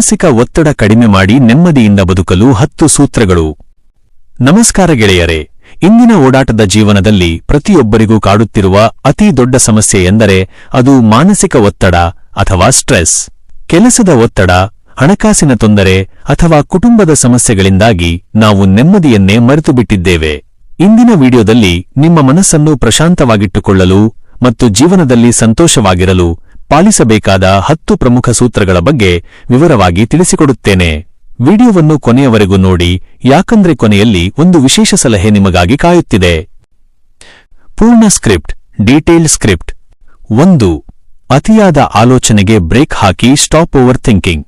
ಮಾನಸಿಕ ಒತ್ತಡ ಕಡಿಮೆ ಮಾಡಿ ನೆಮ್ಮದಿಯಿಂದ ಬದುಕಲು 10 ಸೂತ್ರಗಳು. ನಮಸ್ಕಾರ ಗೆಳೆಯರೇ, ಇಂದಿನ ಓಡಾಟದ ಜೀವನದಲ್ಲಿ ಪ್ರತಿಯೊಬ್ಬರಿಗೂ ಕಾಡುತ್ತಿರುವ ಅತಿ ದೊಡ್ಡ ಸಮಸ್ಯೆ ಎಂದರೆ ಅದು ಮಾನಸಿಕ ಒತ್ತಡ ಅಥವಾ ಸ್ಟ್ರೆಸ್. ಕೆಲಸದ ಒತ್ತಡ, ಹಣಕಾಸಿನ ತೊಂದರೆ ಅಥವಾ ಕುಟುಂಬದ ಸಮಸ್ಯೆಗಳಿಂದಾಗಿ ನಾವು ನೆಮ್ಮದಿಯನ್ನೇ ಮರೆತುಬಿಟ್ಟಿದ್ದೇವೆ. ಇಂದಿನ ವಿಡಿಯೋದಲ್ಲಿ ನಿಮ್ಮ ಮನಸ್ಸನ್ನು ಪ್ರಶಾಂತವಾಗಿಟ್ಟುಕೊಳ್ಳಲು ಮತ್ತು ಜೀವನದಲ್ಲಿ ಸಂತೋಷವಾಗಿರಲು ಪಾಲಿಸಬೇಕಾದ 10 ಪ್ರಮುಖ ಸೂತ್ರಗಳ ಬಗ್ಗೆ ವಿವರವಾಗಿ ತಿಳಿಸಿಕೊಡುತ್ತೇನೆ. ವಿಡಿಯೋವನ್ನು ಕೊನೆಯವರೆಗೂ ನೋಡಿ, ಯಾಕಂದ್ರೆ ಕೊನೆಯಲ್ಲಿ ಒಂದು ವಿಶೇಷ ಸಲಹೆ ನಿಮಗಾಗಿ ಕಾಯುತ್ತಿದೆ. ಪೂರ್ಣ ಸ್ಕ್ರಿಪ್ಟ್, ಡೀಟೇಲ್ಡ್ ಸ್ಕ್ರಿಪ್ಟ್. 1. ಅತಿಯಾದ ಆಲೋಚನೆಗೆ ಬ್ರೇಕ್ ಹಾಕಿ. Stop overthinking.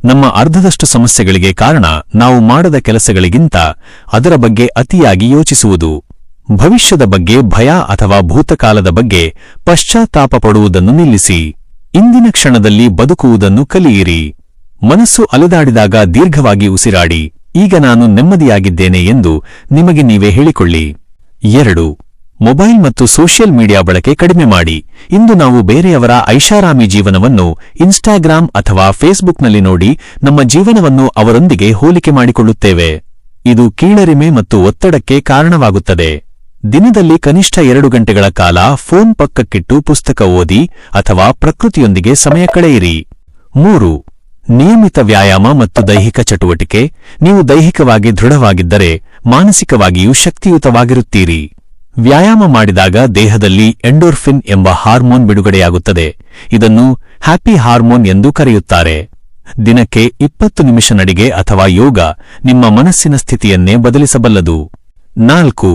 ನಮ್ಮ ಅರ್ಧದಷ್ಟು ಸಮಸ್ಯೆಗಳಿಗೆ ಕಾರಣ ನಾವು ಮಾಡದ ಕೆಲಸಗಳಿಗಿಂತ ಅದರ ಬಗ್ಗೆ ಅತಿಯಾಗಿ ಯೋಚಿಸುವುದು. ಭವಿಷ್ಯದ ಬಗ್ಗೆ ಭಯ ಅಥವಾ ಭೂತಕಾಲದ ಬಗ್ಗೆ ಪಶ್ಚಾತ್ತಾಪ ಪಡುವುದನ್ನು ನಿಲ್ಲಿಸಿ. ಇಂದಿನ ಕ್ಷಣದಲ್ಲಿ ಬದುಕುವುದನ್ನು ಕಲಿಯಿರಿ. ಮನಸ್ಸು ಅಲೆದಾಡಿದಾಗ ದೀರ್ಘವಾಗಿ ಉಸಿರಾಡಿ, ಈಗ ನಾನು ನೆಮ್ಮದಿಯಾಗಿದ್ದೇನೆ ಎಂದು ನಿಮಗೆ ನೀವೇ ಹೇಳಿಕೊಳ್ಳಿ. 2. ಮೊಬೈಲ್ ಮತ್ತು ಸೋಷಿಯಲ್ ಮೀಡಿಯಾ ಬಳಕೆ ಕಡಿಮೆ ಮಾಡಿ. ಇಂದು ನಾವು ಬೇರೆಯವರ ಐಷಾರಾಮಿ ಜೀವನವನ್ನು ಇನ್ಸ್ಟಾಗ್ರಾಮ್ ಅಥವಾ ಫೇಸ್ಬುಕ್ನಲ್ಲಿ ನೋಡಿ ನಮ್ಮ ಜೀವನವನ್ನು ಅವರೊಂದಿಗೆ ಹೋಲಿಕೆ ಮಾಡಿಕೊಳ್ಳುತ್ತೇವೆ. ಇದು ಕೀಳರಿಮೆ ಮತ್ತು ಒತ್ತಡಕ್ಕೆ ಕಾರಣವಾಗುತ್ತದೆ. ದಿನದಲ್ಲಿ ಕನಿಷ್ಠ 2 ಗಂಟೆಗಳ ಕಾಲ ಫೋನ್ ಪಕ್ಕಕ್ಕಿಟ್ಟು ಪುಸ್ತಕ ಓದಿ ಅಥವಾ ಪ್ರಕೃತಿಯೊಂದಿಗೆ ಸಮಯ ಕಳೆಯಿರಿ. 3. ನಿಯಮಿತ ವ್ಯಾಯಾಮ ಮತ್ತು ದೈಹಿಕ ಚಟುವಟಿಕೆ. ನೀವು ದೈಹಿಕವಾಗಿ ದೃಢವಾಗಿದ್ದರೆ ಮಾನಸಿಕವಾಗಿಯೂ ಶಕ್ತಿಯುತವಾಗಿರುತ್ತೀರಿ. ವ್ಯಾಯಾಮ ಮಾಡಿದಾಗ ದೇಹದಲ್ಲಿ ಎಂಡೋರ್ಫಿನ್ ಎಂಬ ಹಾರ್ಮೋನ್ ಬಿಡುಗಡೆಯಾಗುತ್ತದೆ. ಇದನ್ನು ಹ್ಯಾಪಿ ಹಾರ್ಮೋನ್ ಎಂದು ಕರೆಯುತ್ತಾರೆ. ದಿನಕ್ಕೆ 20 ನಿಮಿಷ ನಡಿಗೆ ಅಥವಾ ಯೋಗ ನಿಮ್ಮ ಮನಸ್ಸಿನ ಸ್ಥಿತಿಯನ್ನೇ ಬದಲಿಸಬಲ್ಲದು. 4.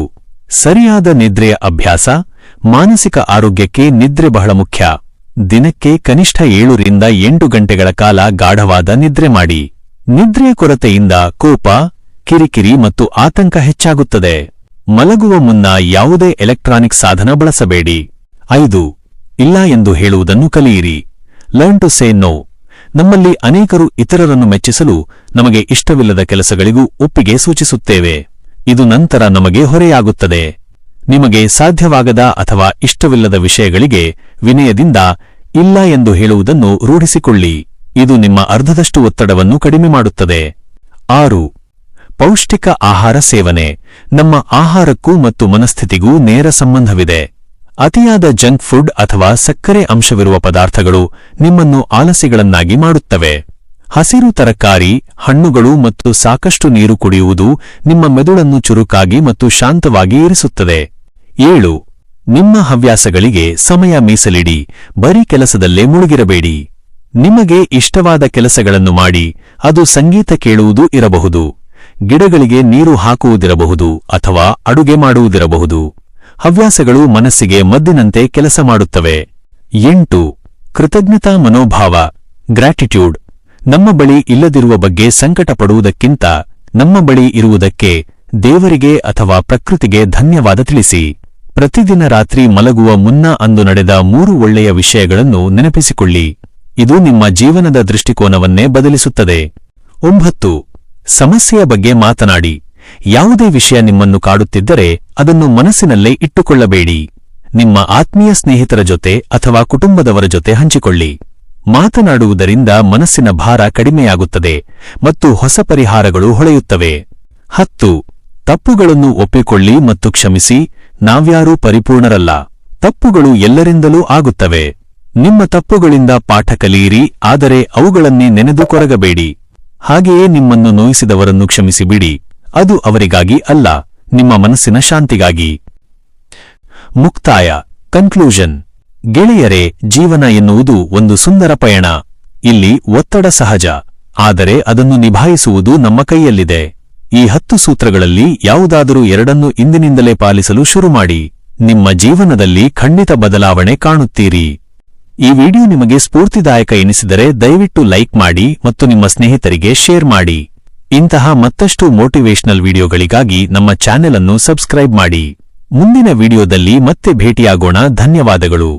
ಸರಿಯಾದ ನಿದ್ರೆಯ ಅಭ್ಯಾಸ. ಮಾನಸಿಕ ಆರೋಗ್ಯಕ್ಕೆ ನಿದ್ರೆ ಬಹಳ ಮುಖ್ಯ. ದಿನಕ್ಕೆ ಕನಿಷ್ಠ 7 ರಿಂದ 8 ಗಂಟೆಗಳ ಕಾಲ ಗಾಢವಾದ ನಿದ್ರೆ ಮಾಡಿ. ನಿದ್ರೆಯ ಕೊರತೆಯಿಂದ ಕೋಪ, ಕಿರಿಕಿರಿ ಮತ್ತು ಆತಂಕ ಹೆಚ್ಚಾಗುತ್ತದೆ. ಮಲಗುವ ಮುನ್ನ ಯಾವುದೇ ಎಲೆಕ್ಟ್ರಾನಿಕ್ ಸಾಧನ ಬಳಸಬೇಡಿ. 5. ಇಲ್ಲ ಎಂದು ಹೇಳುವುದನ್ನು ಕಲಿಯಿರಿ. Learn to say no. ನಮ್ಮಲ್ಲಿ ಅನೇಕರು ಇತರರನ್ನು ಮೆಚ್ಚಿಸಲು ನಮಗೆ ಇಷ್ಟವಿಲ್ಲದ ಕೆಲಸಗಳಿಗೂ ಒಪ್ಪಿಗೆ ಸೂಚಿಸುತ್ತೇವೆ. ಇದು ನಂತರ ನಮಗೆ ಹೊರೆಯಾಗುತ್ತದೆ. ನಿಮಗೆ ಸಾಧ್ಯವಾಗದ ಅಥವಾ ಇಷ್ಟವಿಲ್ಲದ ವಿಷಯಗಳಿಗೆ ವಿನಯದಿಂದ ಇಲ್ಲ ಎಂದು ಹೇಳುವುದನ್ನು ರೂಢಿಸಿಕೊಳ್ಳಿ. ಇದು ನಿಮ್ಮ ಅರ್ಧದಷ್ಟು ಒತ್ತಡವನ್ನು ಕಡಿಮೆ ಮಾಡುತ್ತದೆ. 6. ಪೌಷ್ಟಿಕ ಆಹಾರ ಸೇವನೆ. ನಮ್ಮ ಆಹಾರಕ್ಕೂ ಮತ್ತು ಮನಸ್ಥಿತಿಗೂ ನೇರ ಸಂಬಂಧವಿದೆ. ಅತಿಯಾದ ಜಂಕ್ ಫುಡ್ ಅಥವಾ ಸಕ್ಕರೆ ಅಂಶವಿರುವ ಪದಾರ್ಥಗಳು ನಿಮ್ಮನ್ನು ಆಲಸಿಗಳನ್ನಾಗಿ ಮಾಡುತ್ತವೆ. ಹಸಿರು ತರಕಾರಿ, ಹಣ್ಣುಗಳು ಮತ್ತು ಸಾಕಷ್ಟು ನೀರು ಕುಡಿಯುವುದು ನಿಮ್ಮ ಮೆದುಳನ್ನು ಚುರುಕಾಗಿ ಮತ್ತು ಶಾಂತವಾಗಿ ಇರಿಸುತ್ತದೆ. 7. ನಿಮ್ಮ ಹವ್ಯಾಸಗಳಿಗೆ ಸಮಯ ಮೀಸಲಿಡಿ. ಬರೀ ಕೆಲಸದಲ್ಲೇ ಮುಳುಗಿರಬೇಡಿ. ನಿಮಗೆ ಇಷ್ಟವಾದ ಕೆಲಸಗಳನ್ನು ಮಾಡಿ. ಅದು ಸಂಗೀತ ಕೇಳುವುದು ಇರಬಹುದು, ಗಿಡಗಳಿಗೆ ನೀರು ಹಾಕುವುದಿರಬಹುದು ಅಥವಾ ಅಡುಗೆ ಮಾಡುವುದಿರಬಹುದು. ಹವ್ಯಾಸಗಳು ಮನಸ್ಸಿಗೆ ಮದ್ದಿನಂತೆ ಕೆಲಸ ಮಾಡುತ್ತವೆ. 8. ಕೃತಜ್ಞತಾ ಮನೋಭಾವ. ಗ್ರ್ಯಾಟಿಟ್ಯೂಡ್. ನಮ್ಮ ಬಳಿ ಇಲ್ಲದಿರುವ ಬಗ್ಗೆ ಸಂಕಟ ಪಡುವುದಕ್ಕಿಂತ ನಮ್ಮ ಬಳಿ ಇರುವುದಕ್ಕೆ ದೇವರಿಗೆ ಅಥವಾ ಪ್ರಕೃತಿಗೆ ಧನ್ಯವಾದ ತಿಳಿಸಿ. ಪ್ರತಿದಿನ ರಾತ್ರಿ ಮಲಗುವ ಮುನ್ನ ಅಂದು ನಡೆದ 3 ಒಳ್ಳೆಯ ವಿಷಯಗಳನ್ನು ನೆನಪಿಸಿಕೊಳ್ಳಿ. ಇದು ನಿಮ್ಮ ಜೀವನದ ದೃಷ್ಟಿಕೋನವನ್ನೇ ಬದಲಿಸುತ್ತದೆ. 9. ಸಮಸ್ಯೆಯ ಬಗ್ಗೆ ಮಾತನಾಡಿ. ಯಾವುದೇ ವಿಷಯ ನಿಮ್ಮನ್ನು ಕಾಡುತ್ತಿದ್ದರೆ ಅದನ್ನು ಮನಸ್ಸಿನಲ್ಲೇ ಇಟ್ಟುಕೊಳ್ಳಬೇಡಿ. ನಿಮ್ಮ ಆತ್ಮೀಯ ಸ್ನೇಹಿತರ ಜೊತೆ ಅಥವಾ ಕುಟುಂಬದವರ ಜೊತೆ ಹಂಚಿಕೊಳ್ಳಿ. ಮಾತನಾಡುವುದರಿಂದ ಮನಸ್ಸಿನ ಭಾರ ಕಡಿಮೆಯಾಗುತ್ತದೆ ಮತ್ತು ಹೊಸ ಪರಿಹಾರಗಳು ಹೊಳೆಯುತ್ತವೆ. 10. ತಪ್ಪುಗಳನ್ನು ಒಪ್ಪಿಕೊಳ್ಳಿ ಮತ್ತು ಕ್ಷಮಿಸಿ. ನಾವ್ಯಾರೂ ಪರಿಪೂರ್ಣರಲ್ಲ. ತಪ್ಪುಗಳು ಎಲ್ಲರಿಂದಲೂ ಆಗುತ್ತವೆ. ನಿಮ್ಮ ತಪ್ಪುಗಳಿಂದ ಪಾಠ ಕಲಿಯಿರಿ, ಆದರೆ ಅವುಗಳನ್ನೇ ನೆನೆದು ಕೊರಗಬೇಡಿ. ಹಾಗೆಯೇ ನಿಮ್ಮನ್ನು ನೋಯಿಸಿದವರನ್ನು ಕ್ಷಮಿಸಿಬಿಡಿ. ಅದು ಅವರಿಗಾಗಿ ಅಲ್ಲ, ನಿಮ್ಮ ಮನಸ್ಸಿನ ಶಾಂತಿಗಾಗಿ. ಮುಕ್ತಾಯ, ಕನ್ಕ್ಲೂಷನ್. ಗೆಳೆಯರೇ, ಜೀವನ ಎನ್ನುವುದು ಒಂದು ಸುಂದರ ಪಯಣ. ಇಲ್ಲಿ ಒತ್ತಡ ಸಹಜ, ಆದರೆ ಅದನ್ನು ನಿಭಾಯಿಸುವುದು ನಮ್ಮ ಕೈಯಲ್ಲಿದೆ. ಈ 10 ಸೂತ್ರಗಳಲ್ಲಿ ಯಾವುದಾದರೂ 2 ಇಂದಿನಿಂದಲೇ ಪಾಲಿಸಲು ಶುರು ಮಾಡಿ. ನಿಮ್ಮ ಜೀವನದಲ್ಲಿ ಖಂಡಿತ ಬದಲಾವಣೆ ಕಾಣುತ್ತೀರಿ. ಈ ವಿಡಿಯೋ ನಿಮಗೆ ಸ್ಫೂರ್ತಿದಾಯಕ ಎನಿಸಿದರೆ ದಯವಿಟ್ಟು ಲೈಕ್ ಮಾಡಿ ಮತ್ತು ನಿಮ್ಮ ಸ್ನೇಹಿತರಿಗೆ ಶೇರ್ ಮಾಡಿ. ಇಂತಹ ಮತ್ತಷ್ಟು ಮೋಟಿವೇಶನಲ್ ವಿಡಿಯೋಗಳಿಗಾಗಿ ನಮ್ಮ ಚಾನೆಲ್ ಅನ್ನು ಸಬ್ಸ್ಕ್ರೈಬ್ ಮಾಡಿ. ಮುಂದಿನ ವಿಡಿಯೋದಲ್ಲಿ ಮತ್ತೆ ಭೇಟಿಯಾಗೋಣ. ಧನ್ಯವಾದಗಳು.